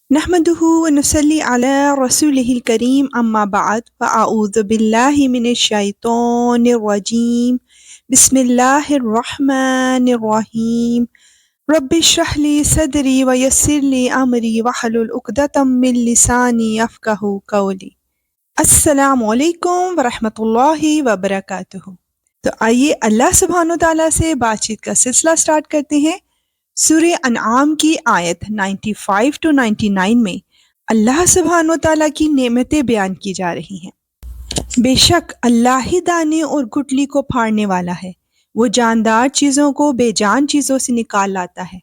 نحمده ونصلي على رسوله الكريم أما بعد فأعوذ بالله من الشيطان الرجيم بسم الله الرحمن الرحيم رب اشرح لي صدري ويسر لي أمري واحلل عقدة من لساني يفقهوا قولي۔ السلام علیکم ورحمۃ اللہ وبرکاتہ۔ تو آئیے اللہ سبحانہ وتعالیٰ سے بات چیت کا سلسلہ سٹارٹ کرتے ہیں۔ سورہ انعام کی آیت 95 to 99 میں اللہ سبحانہ وتعالیٰ کی نعمتیں بیان کی جا رہی ہیں۔ بے شک اللہ ہی دانے اور گٹلی کو پھاڑنے والا ہے، وہ جاندار چیزوں کو بے جان چیزوں سے نکال لاتا ہے،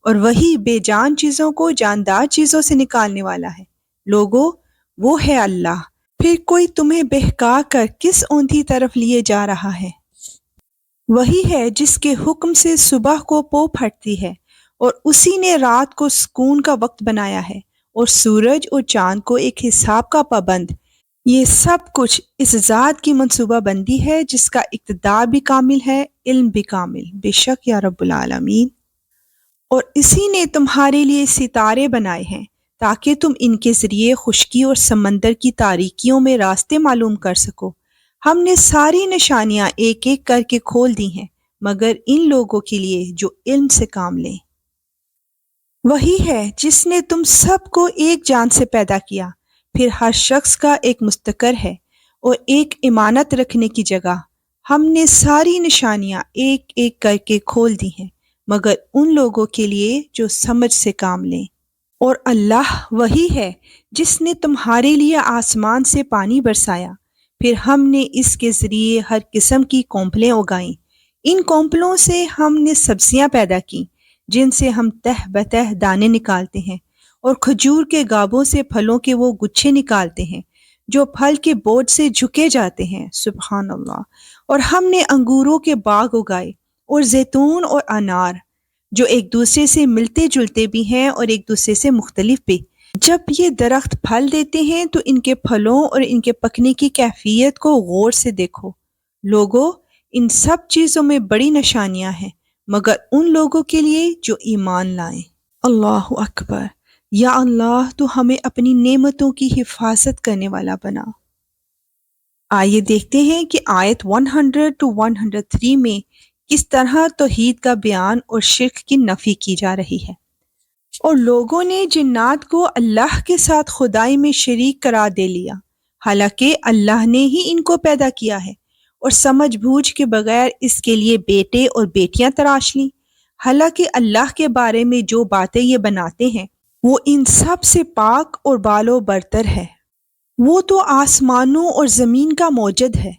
اور وہی بے جان چیزوں کو جاندار چیزوں سے نکالنے والا ہے۔ لوگو، وہ ہے اللہ، پھر کوئی تمہیں بہکا کر کس اونتی طرف لیے جا رہا ہے؟ وہی ہے جس کے حکم سے صبح کو پو پھٹتی ہے، اور اسی نے رات کو سکون کا وقت بنایا ہے، اور سورج اور چاند کو ایک حساب کا پابند۔ یہ سب کچھ اس ذات کی منصوبہ بندی ہے جس کا اقتدار بھی کامل ہے، علم بھی کامل، بے شک یا رب العالمین۔ اور اسی نے تمہارے لیے ستارے بنائے ہیں تاکہ تم ان کے ذریعے خشکی اور سمندر کی تاریکیوں میں راستے معلوم کر سکو۔ ہم نے ساری نشانیاں ایک ایک کر کے کھول دی ہیں مگر ان لوگوں کے لیے جو علم سے کام لیں۔ وہی ہے جس نے تم سب کو ایک جان سے پیدا کیا، پھر ہر شخص کا ایک مستقر ہے اور ایک امانت رکھنے کی جگہ۔ ہم نے ساری نشانیاں ایک ایک کر کے کھول دی ہیں مگر ان لوگوں کے لیے جو سمجھ سے کام لیں۔ اور اللہ وہی ہے جس نے تمہارے لیے آسمان سے پانی برسایا، پھر ہم نے اس کے ذریعے ہر قسم کی کونپلیں اگائیں۔ ان کونپلوں سے ہم نے سبزیاں پیدا کیں جن سے ہم تہ بتہ دانے نکالتے ہیں، اور کھجور کے گابوں سے پھلوں کے وہ گچھے نکالتے ہیں جو پھل کے بوجھ سے جھکے جاتے ہیں، سبحان اللہ۔ اور ہم نے انگوروں کے باغ اگائے اور زیتون اور انار جو ایک دوسرے سے ملتے جلتے بھی ہیں اور ایک دوسرے سے مختلف بھی۔ جب یہ درخت پھل دیتے ہیں تو ان کے پھلوں اور ان کے پکنے کی کیفیت کو غور سے دیکھو۔ لوگو، ان سب چیزوں میں بڑی نشانیاں ہیں مگر ان لوگوں کے لیے جو ایمان لائیں۔ اللہ اکبر۔ یا اللہ، تو ہمیں اپنی نعمتوں کی حفاظت کرنے والا بنا۔ آئیے دیکھتے ہیں کہ آیت 100 to 103 میں کس طرح توحید کا بیان اور شرک کی نفی کی جا رہی ہے۔ اور لوگوں نے جنات کو اللہ کے ساتھ خدائی میں شریک قرار دے لیا، حالانکہ اللہ نے ہی ان کو پیدا کیا ہے، اور سمجھ بوجھ کے بغیر اس کے لیے بیٹے اور بیٹیاں تراش لیں، حالانکہ اللہ کے بارے میں جو باتیں یہ بناتے ہیں وہ ان سب سے پاک اور بالو برتر ہے۔ وہ تو آسمانوں اور زمین کا موجد ہے،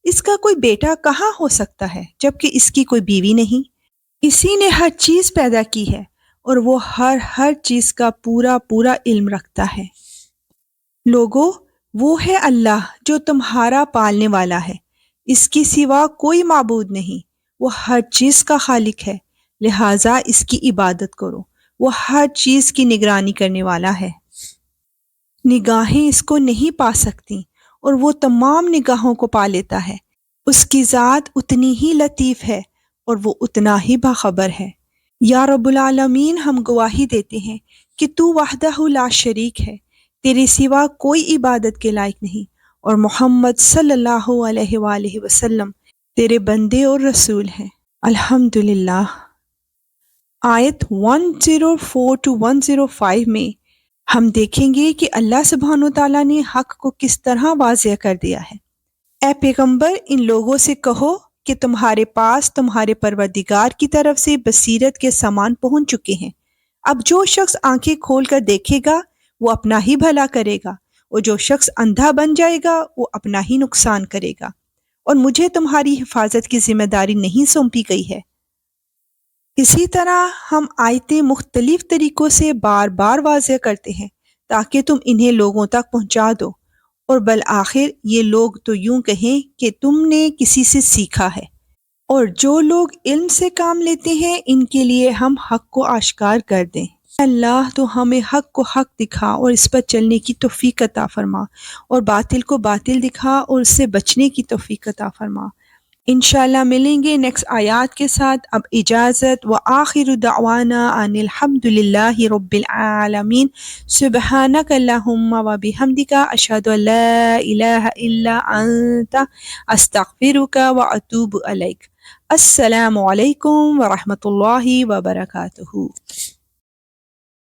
اس کا کوئی بیٹا کہاں ہو سکتا ہے جبکہ اس کی کوئی بیوی نہیں۔ اسی نے ہر چیز پیدا کی ہے اور وہ ہر چیز کا پورا علم رکھتا ہے۔ لوگو، وہ ہے اللہ جو تمہارا پالنے والا ہے، اس کے سوا کوئی معبود نہیں، وہ ہر چیز کا خالق ہے، لہٰذا اس کی عبادت کرو، وہ ہر چیز کی نگرانی کرنے والا ہے۔ نگاہیں اس کو نہیں پا سکتی اور وہ تمام نگاہوں کو پا لیتا ہے۔ اس کی ذات اتنی ہی لطیف ہے اور وہ اتنا ہی باخبر ہے۔ یا رب العالمین، ہم گواہی دیتے ہیں کہ تو وحدہ لا شریک ہے، تیرے سوا کوئی عبادت کے لائق نہیں، اور محمد صلی اللہ علیہ وآلہ وسلم تیرے بندے اور رسول ہیں۔ الحمدللہ۔ آیت 104 to 105 میں ہم دیکھیں گے کہ اللہ سبحانہ وتعالیٰ نے حق کو کس طرح واضح کر دیا ہے۔ اے پیغمبر، ان لوگوں سے کہو کہ تمہارے پاس تمہارے پروردگار کی طرف سے بصیرت کے سامان پہنچ چکے ہیں۔ اب جو شخص آنکھیں کھول کر دیکھے گا وہ اپنا ہی بھلا کرے گا، اور جو شخص اندھا بن جائے گا وہ اپنا ہی نقصان کرے گا، اور مجھے تمہاری حفاظت کی ذمہ داری نہیں سونپی گئی ہے۔ اسی طرح ہم آیتیں مختلف طریقوں سے بار بار واضح کرتے ہیں تاکہ تم انہیں لوگوں تک پہنچا دو، اور بالآخر یہ لوگ تو یوں کہیں کہ تم نے کسی سے سیکھا ہے۔ اور جو لوگ علم سے کام لیتے ہیں ان کے لیے ہم حق کو آشکار کر دیں۔ اللہ، تو ہمیں حق کو حق دکھا اور اس پر چلنے کی توفیق عطا فرما، اور باطل کو باطل دکھا اور اس سے بچنے کی توفیق عطا فرما۔ انشاءاللہ ملیں گے نیکسٹ آیات کے ساتھ. اب اجازت. وآخر دعوانا ان الحمد للہ رب العالمین. سبحانک اللہم وبحمدک اشہد ان لا الہ الا انت استغفرک واتوب الیک. السلام علیکم ورحمۃ اللہ وبرکاتہ.